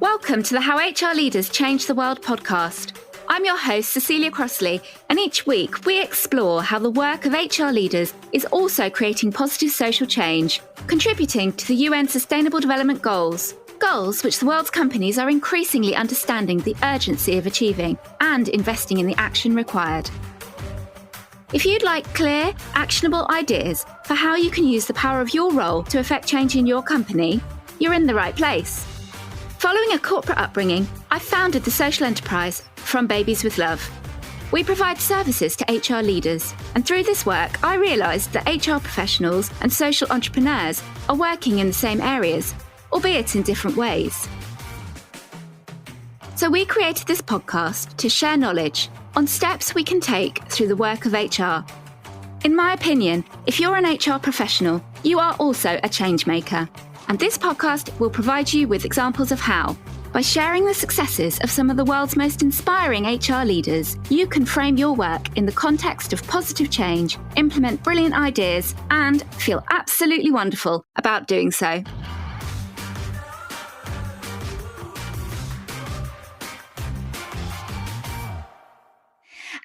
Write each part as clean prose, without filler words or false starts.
Welcome to the How HR Leaders Change the World podcast. I'm your host, Cecilia Crossley, and each week we explore how the work of HR leaders is also creating positive social change, contributing to the UN Sustainable Development Goals, goals which the world's companies are increasingly understanding the urgency of achieving and investing in the action required. If you'd like clear, actionable ideas for how you can use the power of your role to affect change in your company, you're in the right place. Following a corporate upbringing, I founded the social enterprise From Babies with Love. We provide services to HR leaders, and through this work, I realised that HR professionals and social entrepreneurs are working in the same areas, albeit in different ways. So we created this podcast to share knowledge on steps we can take through the work of HR. In my opinion, if you're an HR professional, you are also a change maker. And this podcast will provide you with examples of how. By sharing the successes of some of the world's most inspiring HR leaders, you can frame your work in the context of positive change, implement brilliant ideas, and feel absolutely wonderful about doing so.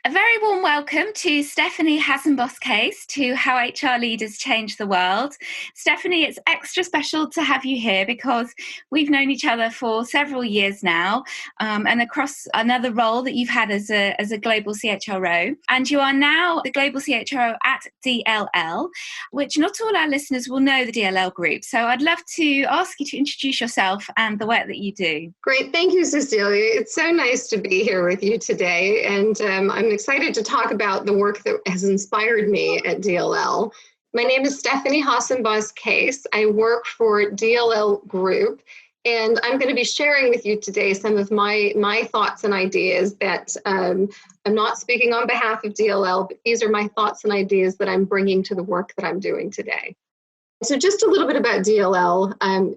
A very warm welcome to Stephanie Hasenbos-Case to How HR Leaders Change the World. Stephanie, it's extra special to have you here because we've known each other for several years now, and across another role that you've had as a global CHRO. And you are now the global CHRO at DLL, which not all our listeners will know the DLL group. So I'd love to ask you to introduce yourself and the work that you do. Great. Thank you, Cecilia. It's so nice to be here with you today. And I'm excited to talk about the work that has inspired me at DLL. My name is Stephanie Hasenbos-Case. I work for DLL Group, and I'm going to be sharing with you today some of my thoughts and ideas that I'm not speaking on behalf of DLL, but these are my thoughts and ideas that I'm bringing to the work that I'm doing today. So just a little bit about DLL.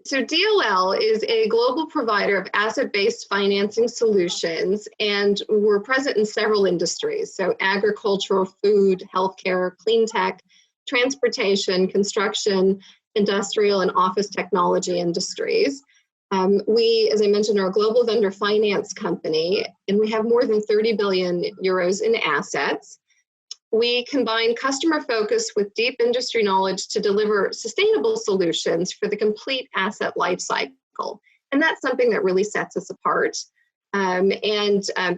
So DLL is a global provider of asset-based financing solutions, and we're present in several industries. So agricultural, food, healthcare, clean tech, transportation, construction, industrial, and office technology industries. We, as I mentioned, are a global vendor finance company, and we have more than 30 billion euros in assets. We combine customer focus with deep industry knowledge to deliver sustainable solutions for the complete asset lifecycle. And that's something that really sets us apart.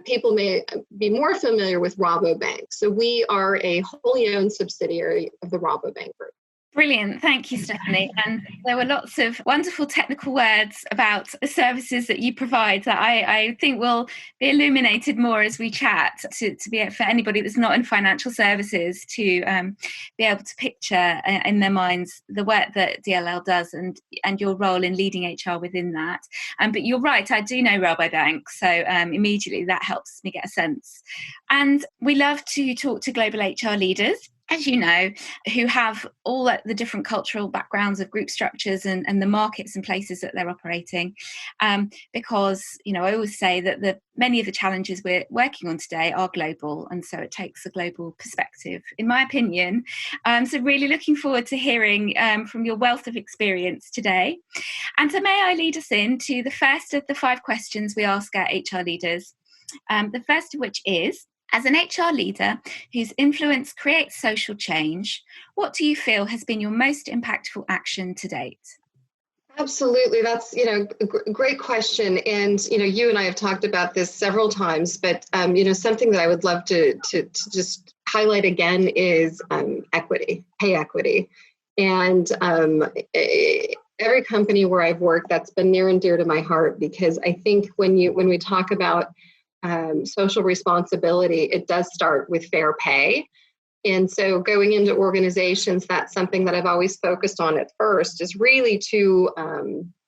People may be more familiar with Rabobank. So we are a wholly owned subsidiary of the Rabobank Group. Brilliant. Thank you, Stephanie. And there were lots of wonderful technical words about the services that you provide that I think will be illuminated more as we chat to be for anybody that's not in financial services to be able to picture in their minds the work that DLL does and your role in leading HR within that. But you're right, I do know Rabobank, so immediately that helps me get a sense. And we love to talk to global HR leaders, as you know, who have all the different cultural backgrounds of group structures and the markets and places that they're operating. Because, I always say that many of the challenges we're working on today are global, and so it takes a global perspective, in my opinion. So really looking forward to hearing from your wealth of experience today. And so may I lead us into the first of the 5 questions we ask our HR leaders, the first of which is, as an HR leader whose influence creates social change, what do you feel has been your most impactful action to date? Absolutely. That's, a great question. And, you and I have talked about this several times, but, something that I would love to just highlight again is equity, pay equity. And every company where I've worked, that's been near and dear to my heart, because I think when we talk about social responsibility, it does start with fair pay. And so going into organizations, that's something that I've always focused on at first, is really to,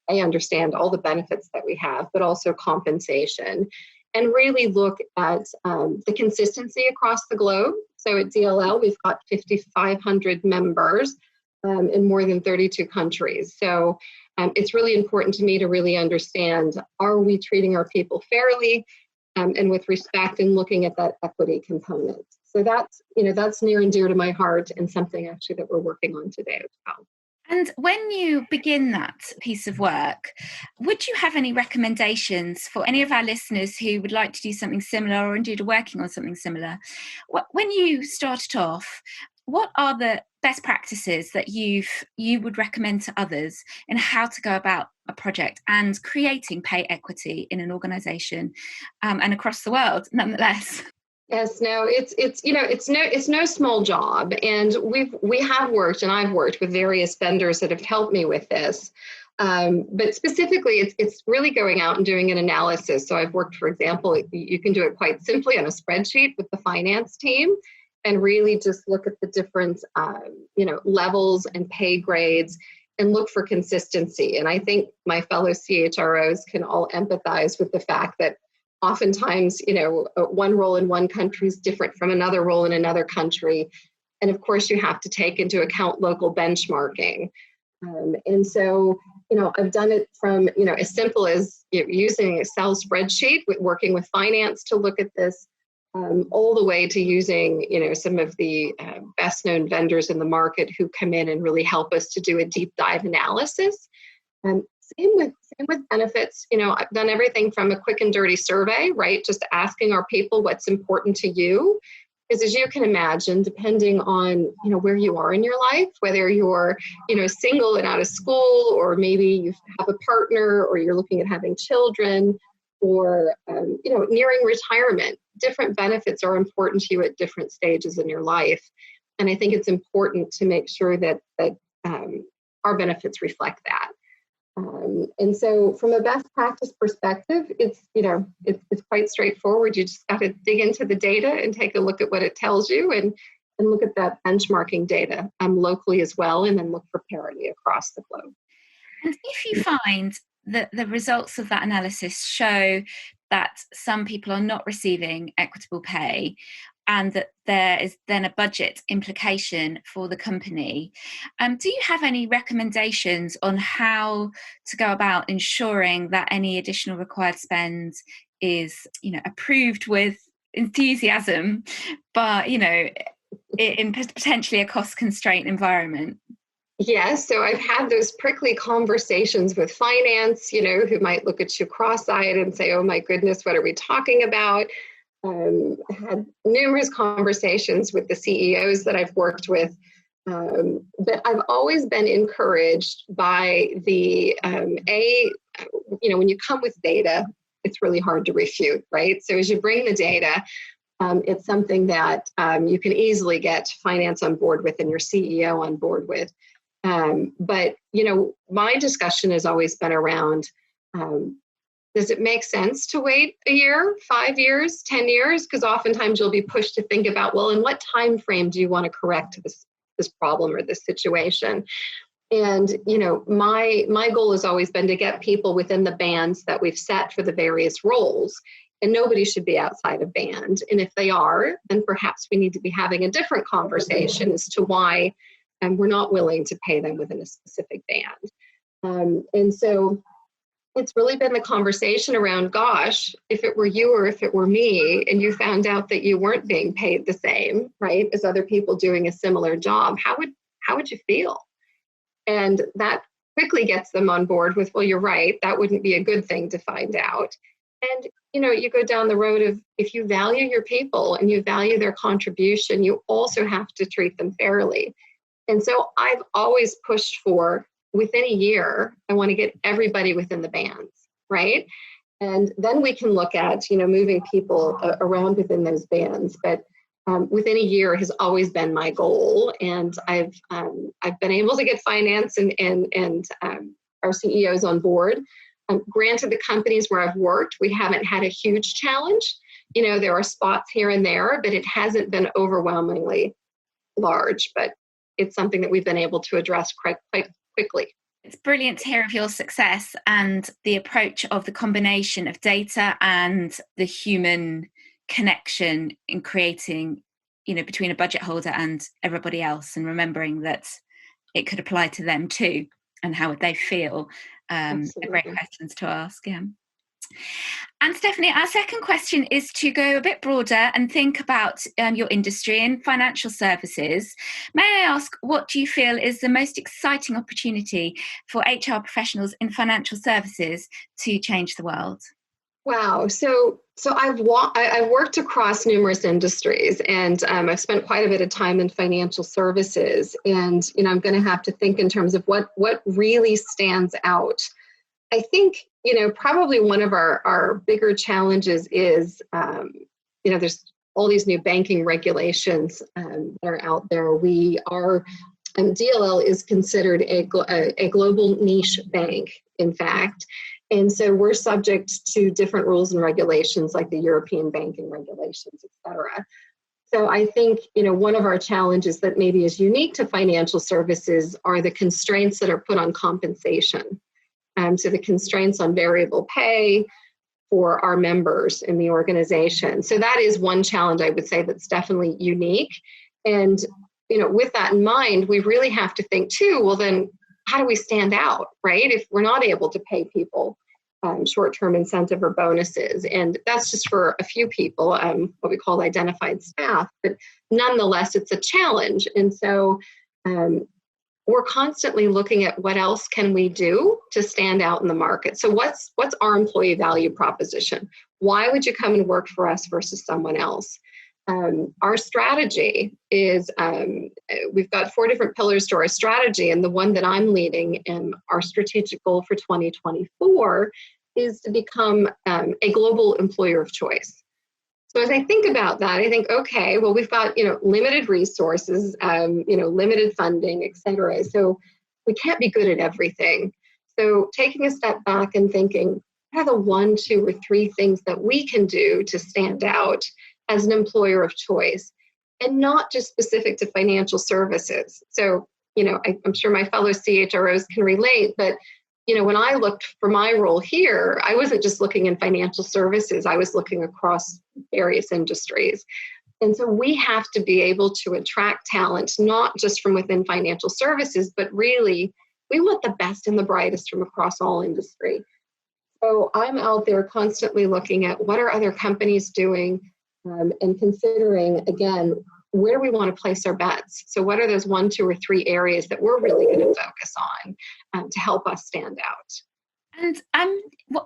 I understand all the benefits that we have, but also compensation, and really look at the consistency across the globe. So at DLL, we've got 5,500 members in more than 32 countries. So it's really important to me to really understand, are we treating our people fairly? And with respect, and looking at that equity component. So that's near and dear to my heart, and something actually that we're working on today as well. And when you begin that piece of work, would you have any recommendations for any of our listeners who would like to do something similar or indeed are working on something similar? When you started off, what are the best practices that you would recommend to others in how to go about a project and creating pay equity in an organisation and across the world, nonetheless? Yes, no, it's no small job, and we have worked, and I've worked with various vendors that have helped me with this. But specifically, it's really going out and doing an analysis. So I've worked, for example, you can do it quite simply on a spreadsheet with the finance team, and really just look at the different levels and pay grades, and look for consistency. And I think my fellow CHROs can all empathize with the fact that oftentimes, one role in one country is different from another role in another country. And of course, you have to take into account local benchmarking. And so, I've done it from, as simple as using an Excel spreadsheet, working with finance to look at this, all the way to using, some of the best known vendors in the market who come in and really help us to do a deep dive analysis. Same with benefits. I've done everything from a quick and dirty survey, right? Just asking our people what's important to you. Because as you can imagine, depending on, where you are in your life, whether you're, single and out of school, or maybe you have a partner, or you're looking at having children, or, nearing retirement, different benefits are important to you at different stages in your life. And I think it's important to make sure that our benefits reflect that. And so from a best practice perspective, it's quite straightforward. You just got to dig into the data and take a look at what it tells you, and look at that benchmarking data locally as well, and then look for parity across the globe. And if you find that the results of that analysis show that some people are not receiving equitable pay, and that there is then a budget implication for the company, do you have any recommendations on how to go about ensuring that any additional required spend is, approved with enthusiasm, but, in potentially a cost-constrained environment? Yes, so I've had those prickly conversations with finance, who might look at you cross-eyed and say, oh my goodness, what are we talking about? Had numerous conversations with the CEOs that I've worked with, but I've always been encouraged by the, when you come with data, it's really hard to refute, right? So as you bring the data, it's something that you can easily get finance on board with and your CEO on board with. But, my discussion has always been around, does it make sense to wait a year, 5 years, 10 years? Because oftentimes you'll be pushed to think about, well, in what time frame do you want to correct this problem or this situation? And, my goal has always been to get people within the bands that we've set for the various roles. And nobody should be outside of band. And if they are, then perhaps we need to be having a different conversation as to why we're not willing to pay them within a specific band. And so it's really been the conversation around, gosh, if it were you or if it were me, and you found out that you weren't being paid the same, right, as other people doing a similar job, how would you feel? And that quickly gets them on board with, well, you're right, that wouldn't be a good thing to find out. And, you go down the road of, if you value your people and you value their contribution, you also have to treat them fairly. And so I've always pushed for, within a year, I want to get everybody within the bands, right? And then we can look at, moving people around within those bands. But within a year has always been my goal. And I've been able to get finance and our CEOs on board. Granted, the companies where I've worked, we haven't had a huge challenge. There are spots here and there, but it hasn't been overwhelmingly large. But it's something that we've been able to address quite quickly. It's brilliant to hear of your success and the approach of the combination of data and the human connection in creating, between a budget holder and everybody else, and remembering that it could apply to them too, and how would they feel. Great questions to ask. Yeah. And Stephanie, our second question is to go a bit broader and think about your industry in financial services. May I ask, what do you feel is the most exciting opportunity for HR professionals in financial services to change the world? Wow. So I've worked across numerous industries, and I've spent quite a bit of time in financial services. And I'm going to have to think in terms of what really stands out. I think probably one of our bigger challenges is there's all these new banking regulations that are out there. DLL is considered a global niche bank, in fact. And so we're subject to different rules and regulations like the European banking regulations, et cetera. So I think, one of our challenges that maybe is unique to financial services are the constraints that are put on compensation. So the constraints on variable pay for our members in the organization. So that is one challenge I would say that's definitely unique. And, with that in mind, we really have to think too, well, then how do we stand out, right? If we're not able to pay people short-term incentive or bonuses, and that's just for a few people, what we call identified staff, but nonetheless, it's a challenge. And so we're constantly looking at what else can we do to stand out in the market. So what's our employee value proposition? Why would you come and work for us versus someone else? Our strategy is, we've got 4 different pillars to our strategy, and the one that I'm leading and our strategic goal for 2024 is to become a global employer of choice. So as I think about that, I think, okay, well, we've got, limited resources, limited funding, et cetera. So we can't be good at everything. So taking a step back and thinking, what are the 1, 2, or 3 things that we can do to stand out as an employer of choice, and not just specific to financial services. So, I'm sure my fellow CHROs can relate, but, when I looked for my role here, I wasn't just looking in financial services, I was looking across various industries. And so we have to be able to attract talent, not just from within financial services, but really, we want the best and the brightest from across all industry. So I'm out there constantly looking at what are other companies doing, and considering, again, where do we want to place our bets? So what are those 1, 2, or 3 areas that we're really going to focus on to help us stand out? And I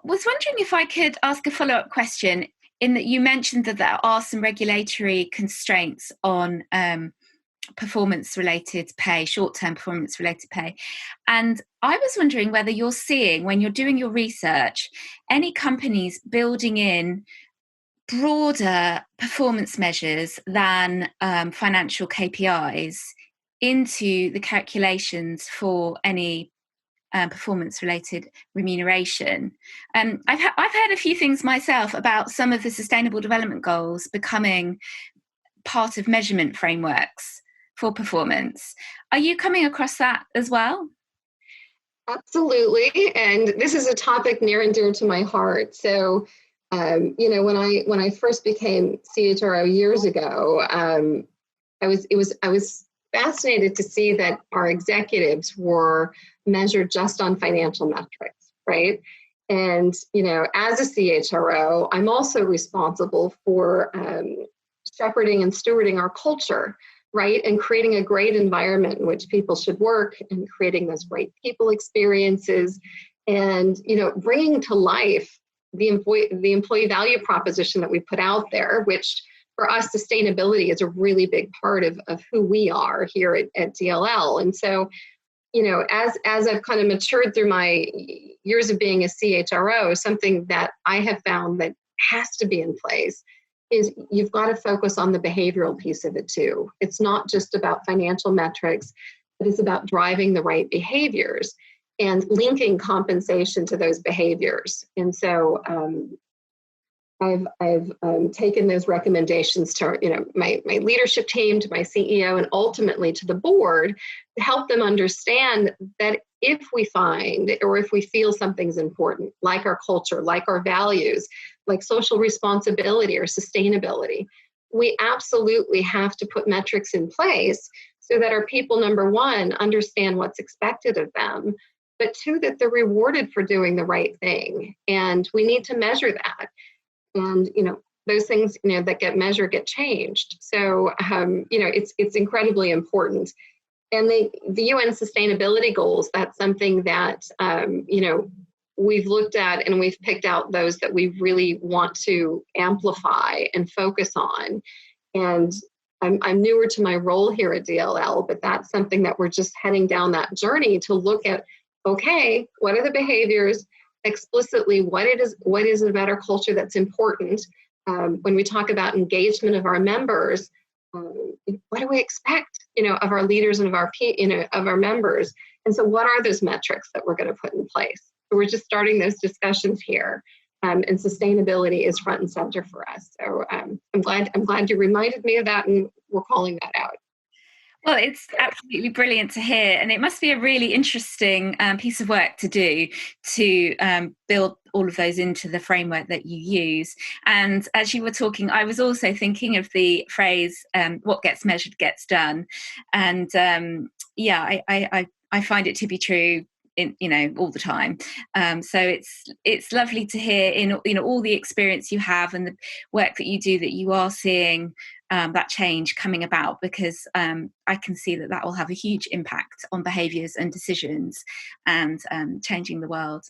was wondering if I could ask a follow-up question, in that you mentioned that there are some regulatory constraints on performance-related pay, short-term performance-related pay. And I was wondering whether you're seeing, when you're doing your research, any companies building in broader performance measures than financial KPIs into the calculations for any performance-related remuneration. I've heard a few things myself about some of the Sustainable Development Goals becoming part of measurement frameworks for performance. Are you coming across that as well? Absolutely, and this is a topic near and dear to my heart. So, when I first became CHRO years ago, I was fascinated to see that our executives were measured just on financial metrics, right? And as a CHRO, I'm also responsible for shepherding and stewarding our culture, right? And creating a great environment in which people should work, and creating those great people experiences, and bringing to life the employee value proposition that we put out there, which for us, sustainability is a really big part of who we are here at DLL. And so, as I've kind of matured through my years of being a CHRO, something that I have found that has to be in place is you've got to focus on the behavioral piece of it too. It's not just about financial metrics, but it's about driving the right behaviors and linking compensation to those behaviors. And so I've taken those recommendations to my leadership team, to my CEO, and ultimately to the board to help them understand that if we find or if we feel something's important, like our culture, like our values, like social responsibility or sustainability, we absolutely have to put metrics in place so that our people, number one, understand what's expected of them, but two, that they're rewarded for doing the right thing. And we need to measure that. And, those things, that get measured get changed. So, it's incredibly important. And the UN sustainability goals, that's something that, we've looked at, and we've picked out those that we really want to amplify and focus on. And I'm newer to my role here at DLL, but that's something that we're just heading down that journey to look at, okay, what are the behaviors explicitly? What is it about our culture that's important? When we talk about engagement of our members, what do we expect, of our leaders and of our members? And so what are those metrics that we're going to put in place? So we're just starting those discussions here. And sustainability is front and center for us. So I'm glad you reminded me of that, and we're calling that out. Well, it's absolutely brilliant to hear, and it must be a really interesting piece of work to do to build all of those into the framework that you use. And as you were talking, I was also thinking of the phrase, what gets measured gets done. And I find it to be true all the time. So it's lovely to hear in all the experience you have and the work that you do, that you are seeing that change coming about, because I can see that will have a huge impact on behaviours and decisions and changing the world.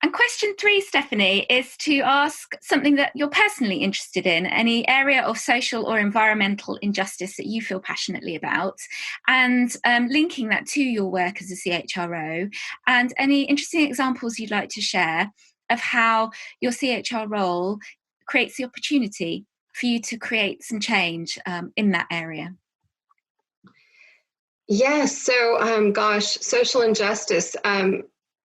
And question 3, Stephanie, is to ask something that you're personally interested in, any area of social or environmental injustice that you feel passionately about, and linking that to your work as a CHRO, and any interesting examples you'd like to share of how your CHR role creates the opportunity for you to create some change in that area. Yes. So, social injustice.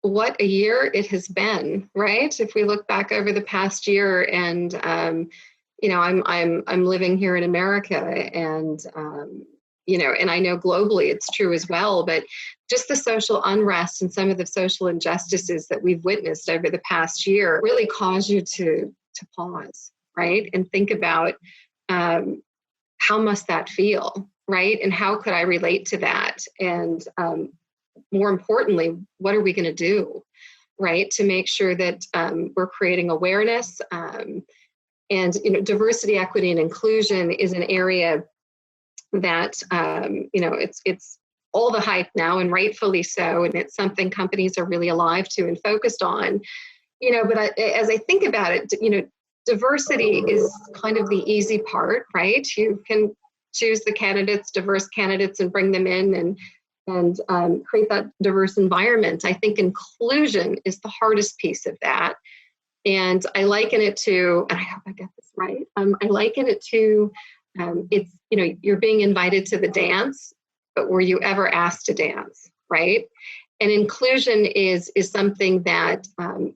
What a year it has been, right? If we look back over the past year, and I'm living here in America, and and I know globally it's true as well. But just the social unrest and some of the social injustices that we've witnessed over the past year really cause you to pause, right, and think about how must that feel, right, and how could I relate to that, and more importantly, what are we going to do, right, to make sure that we're creating awareness, and diversity, equity, and inclusion is an area that it's all the hype now, and rightfully so, and it's something companies are really alive to and focused on, but as I think about it, diversity is kind of the easy part, right? You can choose the candidates, diverse candidates, and bring them in and create that diverse environment. I think inclusion is the hardest piece of that. And I liken it to, and I hope I get this right, I liken it to, it's, you're being invited to the dance, but were you ever asked to dance, right? And inclusion is something that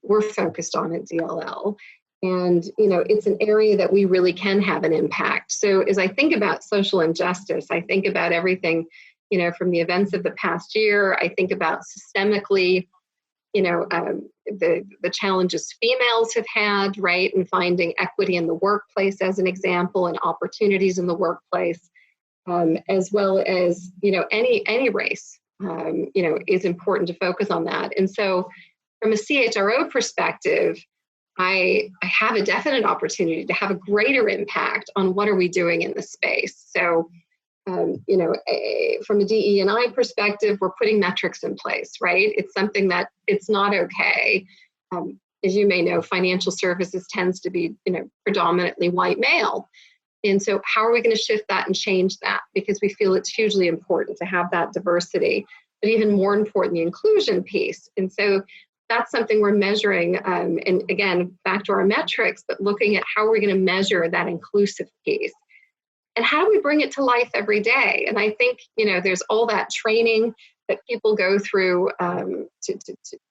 we're focused on at DLL. And, it's an area that we really can have an impact. So as I think about social injustice, I think about everything, from the events of the past year. I think about systemically, the challenges females have had, right, and finding equity in the workplace as an example, and opportunities in the workplace, as well as, any race, is important to focus on that. And so from a CHRO perspective, I have a definite opportunity to have a greater impact on what are we doing in the space. So, from a DE&I perspective, we're putting metrics in place, right? It's something that it's not okay. As you may know, financial services tends to be, predominantly white male. And so how are we going to shift that and change that? Because we feel it's hugely important to have that diversity, but even more important, the inclusion piece. And so that's something we're measuring. And again, back to our metrics, but looking at how we're going to measure that inclusive piece. And how do we bring it to life every day? And I think, there's all that training that people go through to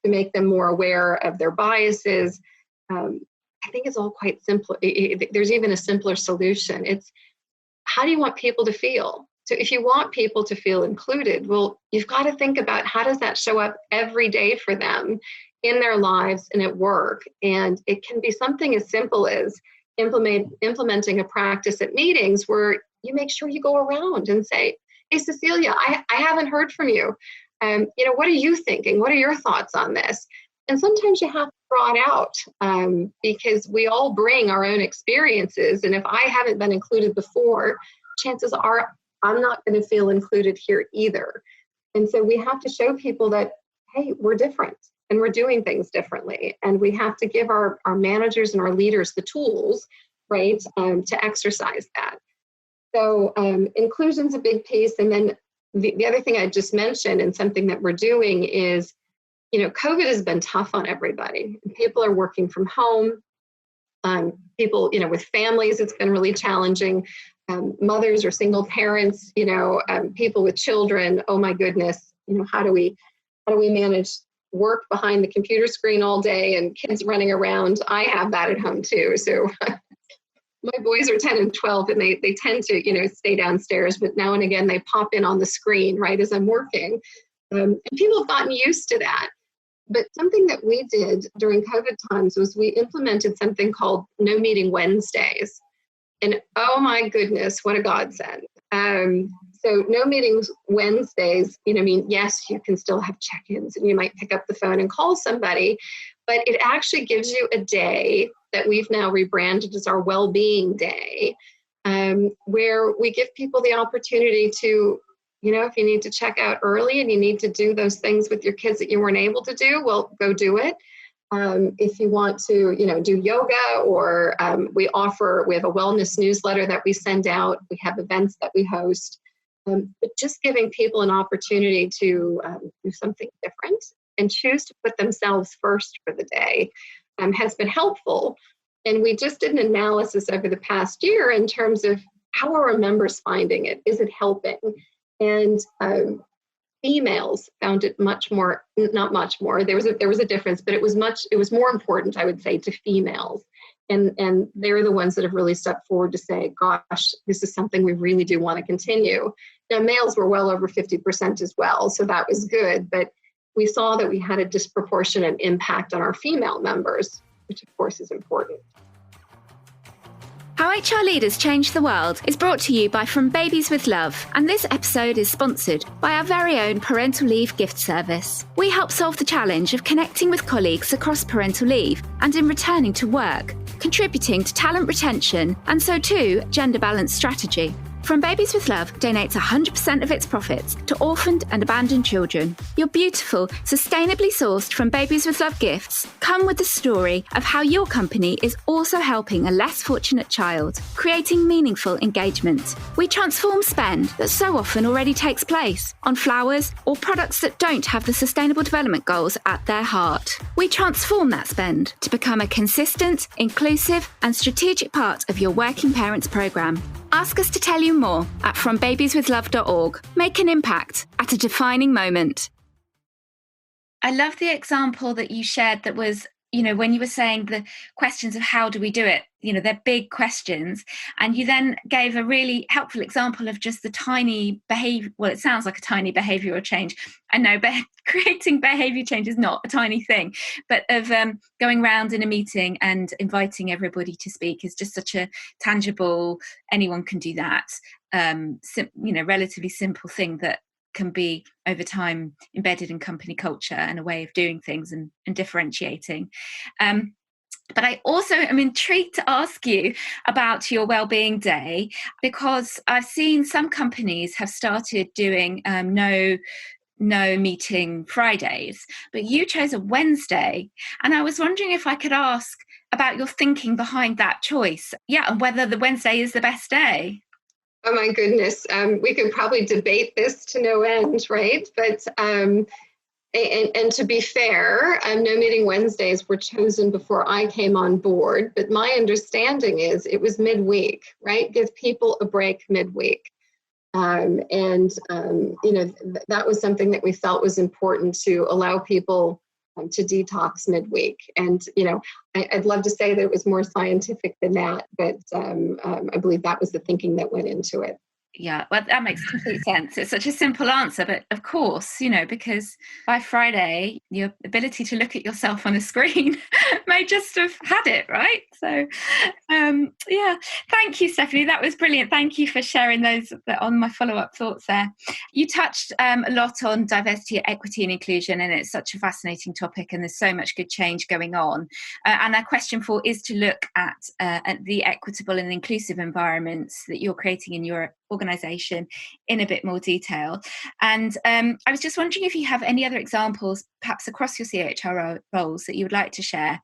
make them more aware of their biases. I think it's all quite simple. There's even a simpler solution. It's, how do you want people to feel? So if you want people to feel included, well, you've got to think about how does that show up every day for them in their lives and at work. And it can be something as simple as implementing a practice at meetings where you make sure you go around and say, hey, Cecilia, I haven't heard from you. What are you thinking? What are your thoughts on this? And sometimes you have to draw it out because we all bring our own experiences. And if I haven't been included before, chances are I'm not going to feel included here either. And so we have to show people that, hey, we're different and we're doing things differently. And we have to give our managers and our leaders the tools, right, to exercise that. So inclusion's a big piece. And then the other thing I just mentioned and something that we're doing is, COVID has been tough on everybody. People are working from home. People, with families, it's been really challenging. Mothers or single parents, people with children. Oh my goodness, how do we manage work behind the computer screen all day and kids running around? I have that at home too. So my boys are 10 and 12 and they tend to, stay downstairs, but now and again they pop in on the screen, right, as I'm working. And people have gotten used to that. But something that we did during COVID times was we implemented something called No Meeting Wednesdays. And oh my goodness, what a godsend. So No Meetings Wednesdays, yes, you can still have check-ins and you might pick up the phone and call somebody, but it actually gives you a day that we've now rebranded as our well-being day, where we give people the opportunity to, if you need to check out early and you need to do those things with your kids that you weren't able to do, well, go do it. If you want to, do yoga, or we have a wellness newsletter that we send out. We have events that we host, but just giving people an opportunity to do something different and choose to put themselves first for the day has been helpful. And we just did an analysis over the past year in terms of how are our members finding it? Is it helping? And females found it not much more. There was a difference, but it was more important, I would say, to females. And they're the ones that have really stepped forward to say, gosh, this is something we really do want to continue. Now, males were well over 50% as well, so that was good. But we saw that we had a disproportionate impact on our female members, which of course is important. How HR Leaders Change the World is brought to you by From Babies with Love, and this episode is sponsored by our very own parental leave gift service. We help solve the challenge of connecting with colleagues across parental leave and in returning to work, contributing to talent retention and so too gender balance strategy. From Babies with Love donates 100% of its profits to orphaned and abandoned children. Your beautiful, sustainably sourced From Babies with Love gifts come with the story of how your company is also helping a less fortunate child, creating meaningful engagement. We transform spend that so often already takes place on flowers or products that don't have the Sustainable Development Goals at their heart. We transform that spend to become a consistent, inclusive and strategic part of your working parents programme. Ask us to tell you more at frombabieswithlove.org. Make an impact at a defining moment. I love the example that you shared that was, when you were saying the questions of how do we do it, they're big questions. And you then gave a really helpful example of just the tiny behavior. Well, it sounds like a tiny behavioral change. I know, but creating behavior change is not a tiny thing, but of going around in a meeting and inviting everybody to speak is just such a tangible, anyone can do that, relatively simple thing that can be over time embedded in company culture and a way of doing things and differentiating. But I also am intrigued to ask you about your Wellbeing Day, because I've seen some companies have started doing no meeting Fridays, but you chose a Wednesday. And I was wondering if I could ask about your thinking behind that choice. Yeah, and whether the Wednesday is the best day. Oh my goodness, we could probably debate this to no end, right? But and to be fair, No Meeting Wednesdays were chosen before I came on board. But my understanding is it was midweek, right? Give people a break midweek. That was something that we felt was important to allow people to detox midweek. And, I'd love to say that it was more scientific than that, but I believe that was the thinking that went into it. Yeah, well, that makes complete sense. It's such a simple answer, but of course, because by Friday, your ability to look at yourself on a screen may just have had it, right? So, yeah, thank you, Stephanie. That was brilliant. Thank you for sharing those on my follow-up thoughts there. You touched a lot on diversity, equity, and inclusion, and it's such a fascinating topic, and there's so much good change going on. And our question 4 is to look at the equitable and inclusive environments that you're creating in your organisation in a bit more detail. And I was just wondering if you have any other examples, perhaps across your CHRO roles, that you would like to share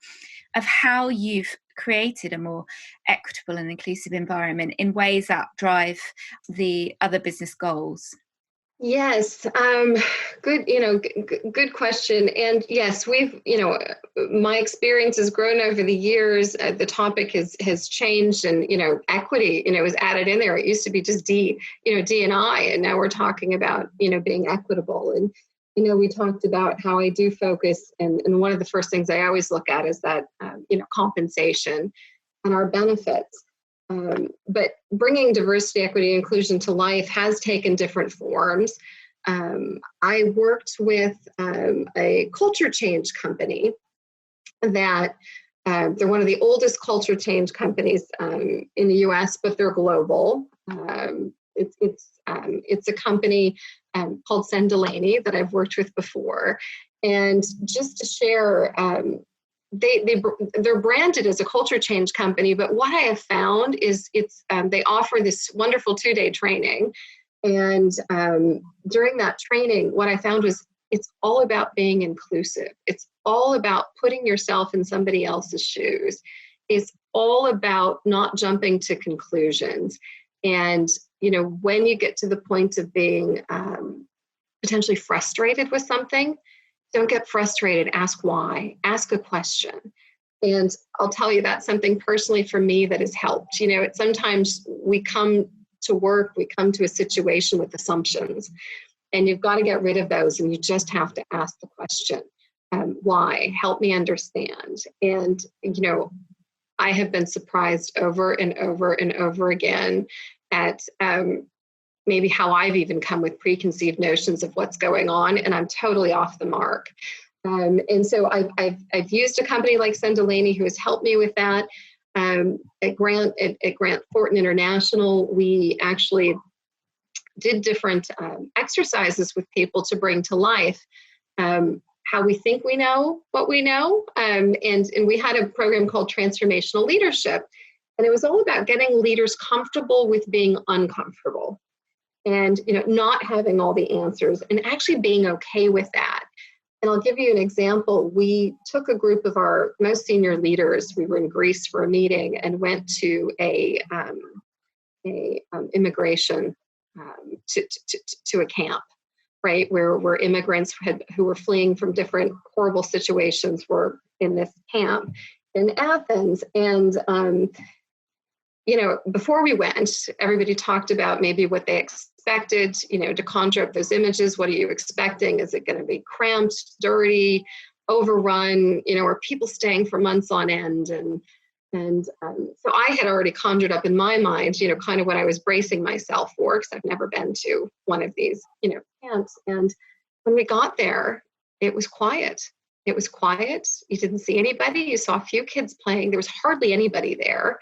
of how you've created a more equitable and inclusive environment in ways that drive the other business goals. Yes, good, good question. And yes, we've, my experience has grown over the years. The topic has changed, and, equity, was added in there. It used to be just D&I, and now we're talking about, being equitable. And, we talked about how I do focus, and one of the first things I always look at is that, compensation and our benefits. But bringing diversity, equity, and inclusion to life has taken different forms. I worked with a culture change company that they're one of the oldest culture change companies in the U.S., but they're global. It's a company called Sendelaney that I've worked with before, and just to share. They're branded as a culture change company, but what I have found is they offer this wonderful 2-day training, and during that training, what I found was it's all about being inclusive. It's all about putting yourself in somebody else's shoes. It's all about not jumping to conclusions. And when you get to the point of being potentially frustrated with something, don't get frustrated. Ask why. Ask a question. And I'll tell you, that's something personally for me that has helped. Sometimes we come to work, we come to a situation with assumptions, and you've got to get rid of those, and you just have to ask the question, why? Help me understand. And, I have been surprised over and over and over again at maybe how I've even come with preconceived notions of what's going on, and I'm totally off the mark. And so I've used a company like Sendelaney who has helped me with that. At Grant Thornton International, we actually did different exercises with people to bring to life how we think we know what we know. And we had a program called Transformational Leadership, and it was all about getting leaders comfortable with being uncomfortable. And not having all the answers, and actually being okay with that. And I'll give you an example. We took a group of our most senior leaders. We were in Greece for a meeting and went to a immigration to a camp, right, where immigrants who were fleeing from different horrible situations were in this camp in Athens. And before we went, everybody talked about maybe what they expected, to conjure up those images. What are you expecting? Is it going to be cramped, dirty, overrun? Are people staying for months on end? And so I had already conjured up in my mind, kind of what I was bracing myself for, because I've never been to one of these, camps. And when we got there, it was quiet. It was quiet. You didn't see anybody. You saw a few kids playing. There was hardly anybody there.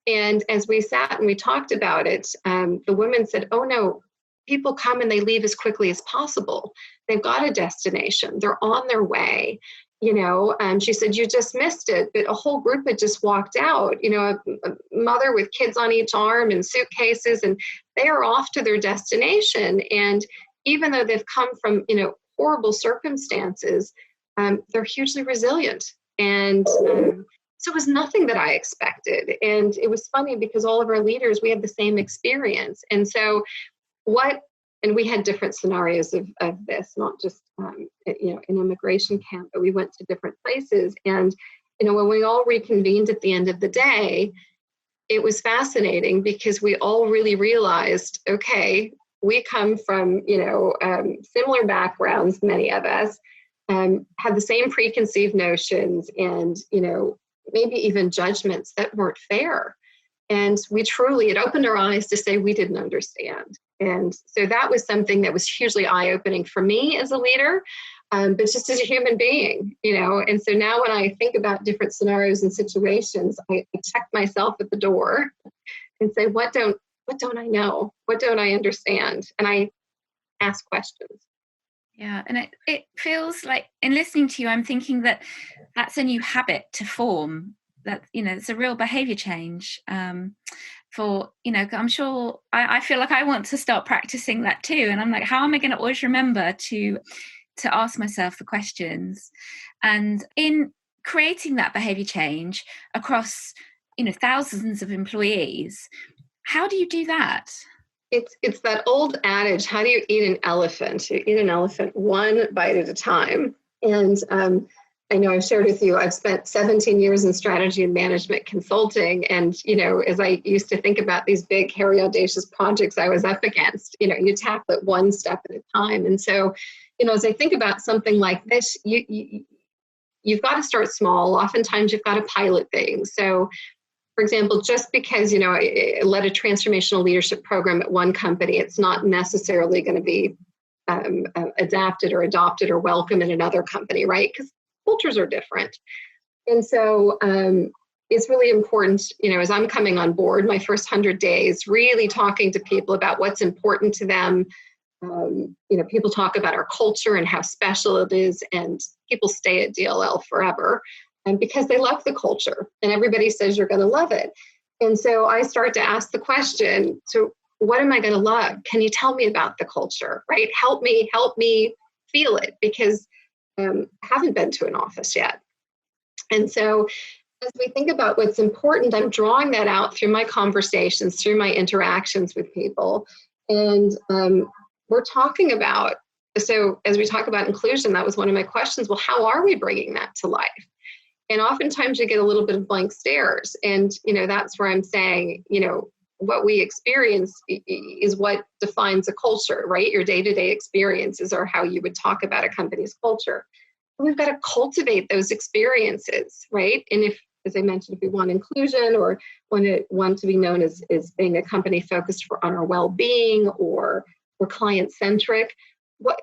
And as we sat and we talked about it, the woman said, oh no, people come and they leave as quickly as possible. They've got a destination. They're on their way. She said, you just missed it. But a whole group had just walked out, a mother with kids on each arm and suitcases, and they are off to their destination. And even though they've come from, horrible circumstances, they're hugely resilient. And so it was nothing that I expected. And it was funny because all of our leaders, we had the same experience. And so and we had different scenarios of this, not just, an immigration camp, but we went to different places. And, when we all reconvened at the end of the day, it was fascinating because we all really realized, okay, we come from, similar backgrounds, many of us, had the same preconceived notions and, maybe even judgments that weren't fair. And it opened our eyes to say we didn't understand. And so that was something that was hugely eye-opening for me as a leader, but just as a human being, And so now when I think about different scenarios and situations, I check myself at the door and say, what don't I know? What don't I understand? And I ask questions. Yeah, and it feels like, in listening to you, I'm thinking that that's a new habit to form. That it's a real behaviour change. I'm sure I feel like I want to start practicing that too. And I'm like, how am I going to always remember to ask myself the questions? And in creating that behaviour change across thousands of employees, how do you do that? It's that old adage, how do you eat an elephant? You eat an elephant one bite at a time. And I know I've shared with you, I've spent 17 years in strategy and management consulting. And, as I used to think about these big, hairy, audacious projects I was up against, you tackle it one step at a time. And so, as I think about something like this, you've got to start small. Oftentimes you've got to pilot things. So, for example, just because, I led a transformational leadership program at one company, it's not necessarily going to be adapted or adopted or welcome in another company, right? Because cultures are different. And so it's really important, as I'm coming on board, my first 100 days, really talking to people about what's important to them. People talk about our culture and how special it is, and people stay at DLL forever. And because they love the culture, and everybody says you're going to love it. And so I start to ask the question, so what am I going to love? Can you tell me about the culture, right? Help me feel it, because I haven't been to an office yet. And so as we think about what's important, I'm drawing that out through my conversations, through my interactions with people. And we're talking about, so as we talk about inclusion, that was one of my questions. Well, how are we bringing that to life? And oftentimes you get a little bit of blank stares. And, that's where I'm saying, what we experience is what defines a culture, right? Your day-to-day experiences are how you would talk about a company's culture. But we've got to cultivate those experiences, right? And if, as I mentioned, if we want inclusion or want to be known as being a company focused on our well-being or client-centric,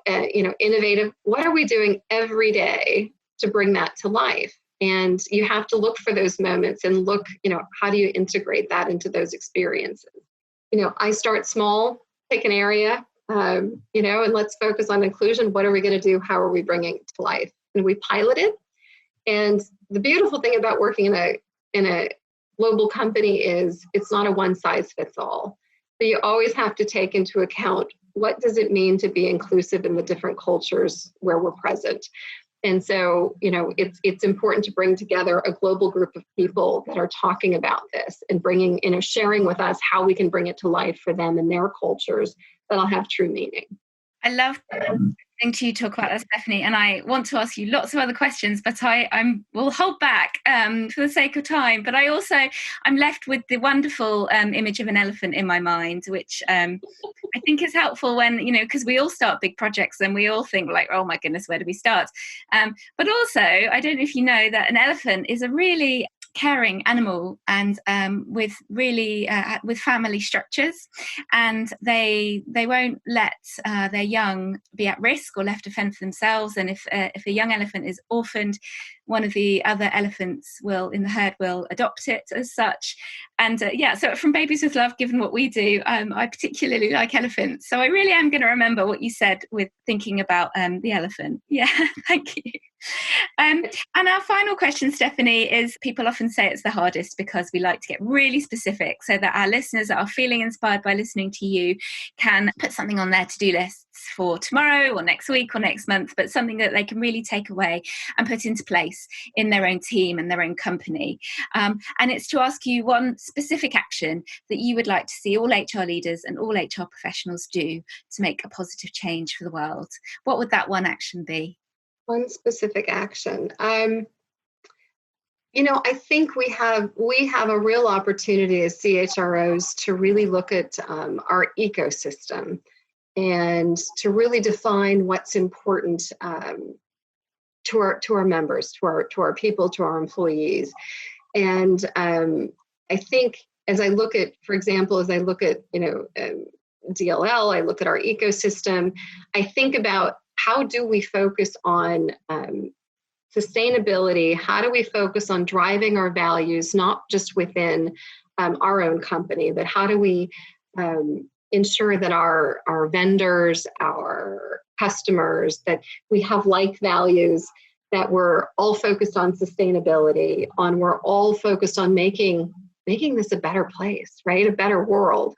innovative, what are we doing every day to bring that to life? And you have to look for those moments and look, how do you integrate that into those experiences? I start small, pick an area, and let's focus on inclusion. What are we going to do? How are we bringing it to life? And we pilot it. And the beautiful thing about working in a global company is it's not a one size fits all. So you always have to take into account, what does it mean to be inclusive in the different cultures where we're present? And so, it's important to bring together a global group of people that are talking about this and bringing, sharing with us how we can bring it to life for them and their cultures that'll have true meaning. I love listening to you talk about that, Stephanie, and I want to ask you lots of other questions, but I will hold back for the sake of time. But I'm left with the wonderful image of an elephant in my mind, which I think is helpful when, because we all start big projects and we all think like, oh my goodness, where do we start? But also, I don't know if you know that an elephant is a really caring animal, and with family structures, and they won't let their young be at risk or left to fend for themselves. And if a young elephant is orphaned, one of the other elephants in the herd will adopt it as such. And so from Babies with Love, given what we do, I particularly like elephants. So I really am going to remember what you said with thinking about the elephant. Yeah, thank you. And our final question, Stephanie, is people often say it's the hardest because we like to get really specific so that our listeners that are feeling inspired by listening to you can put something on their to-do lists for tomorrow or next week or next month, but something that they can really take away and put into place in their own team and their own company. And it's to ask you one specific action that you would like to see all HR leaders and all HR professionals do to make a positive change for the world. What would that one action be? One specific action. I think we have a real opportunity as CHROs to really look at our ecosystem and to really define what's important to our members, to our people, to our employees. And I think as I look at, for example, DLL, I look at our ecosystem, I think about how do we focus on sustainability? How do we focus on driving our values, not just within our own company, but how do we ensure that our vendors, our customers, that we have like values, that we're all focused on sustainability, we're all focused on making this a better place, right? A better world.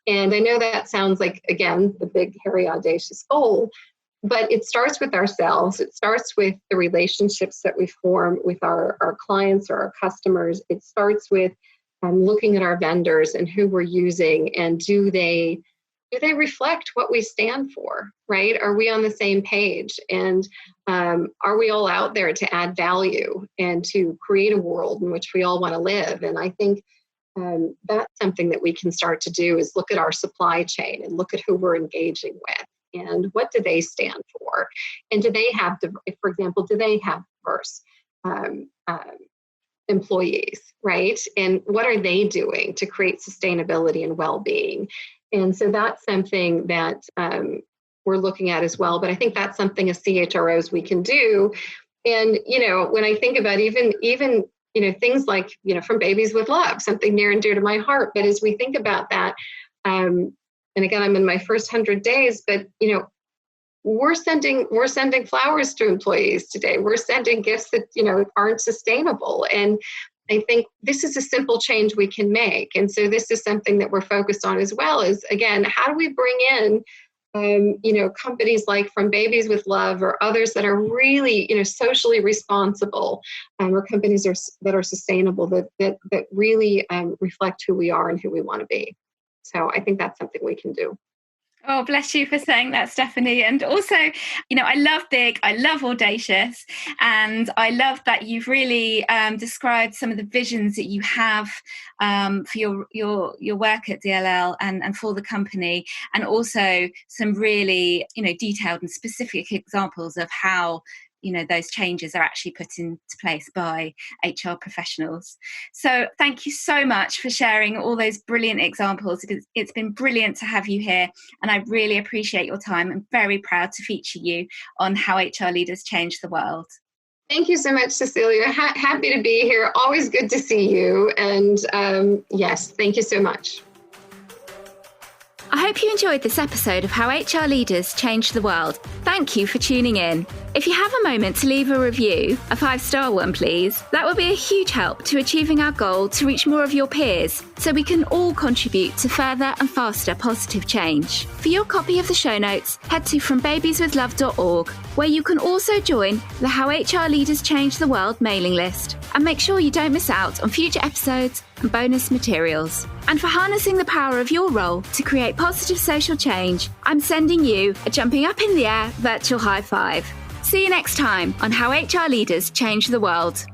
And I know that sounds like, again, the big, hairy, audacious goal, but it starts with ourselves. It starts with the relationships that we form with our clients or our customers. It starts with looking at our vendors and who we're using, and do they reflect what we stand for, right? Are we on the same page? And are we all out there to add value and to create a world in which we all want to live? And I think that's something that we can start to do, is look at our supply chain and look at who we're engaging with and what do they stand for? And do they have, for example, diverse employees, right? And what are they doing to create sustainability and well-being? And so that's something that we're looking at as well. But I think that's something as CHROs we can do. And, when I think about even things like, From Babies with Love, something near and dear to my heart. But as we think about that, and again, I'm in my first 100 days, but, we're sending flowers to employees today. We're sending gifts that, aren't sustainable. And I think this is a simple change we can make. And so this is something that we're focused on as well, is, again, how do we bring in companies like From Babies with Love or others that are really, socially responsible, or companies that are sustainable, that really reflect who we are and who we want to be. So I think that's something we can do. Oh, bless you for saying that, Stephanie. And also, I love big, I love audacious, and I love that you've really described some of the visions that you have for your work at DLL and for the company, and also some really, detailed and specific examples of how those changes are actually put into place by HR professionals. So thank you so much for sharing all those brilliant examples. It's been brilliant to have you here, and I really appreciate your time. I'm very proud to feature you on How HR Leaders Change the World. Thank you so much, Cecilia. Happy to be here. Always good to see you. And yes, thank you so much. I hope you enjoyed this episode of How HR Leaders Change the World. Thank you for tuning in. If you have a moment to leave a review, a 5-star one please, that would be a huge help to achieving our goal to reach more of your peers, so we can all contribute to further and faster positive change. For your copy of the show notes, head to frombabieswithlove.org, where you can also join the How HR Leaders Change the World mailing list, and make sure you don't miss out on future episodes and bonus materials. And for harnessing the power of your role to create positive social change, I'm sending you a jumping up in the air virtual high five. See you next time on How HR Leaders Change the World.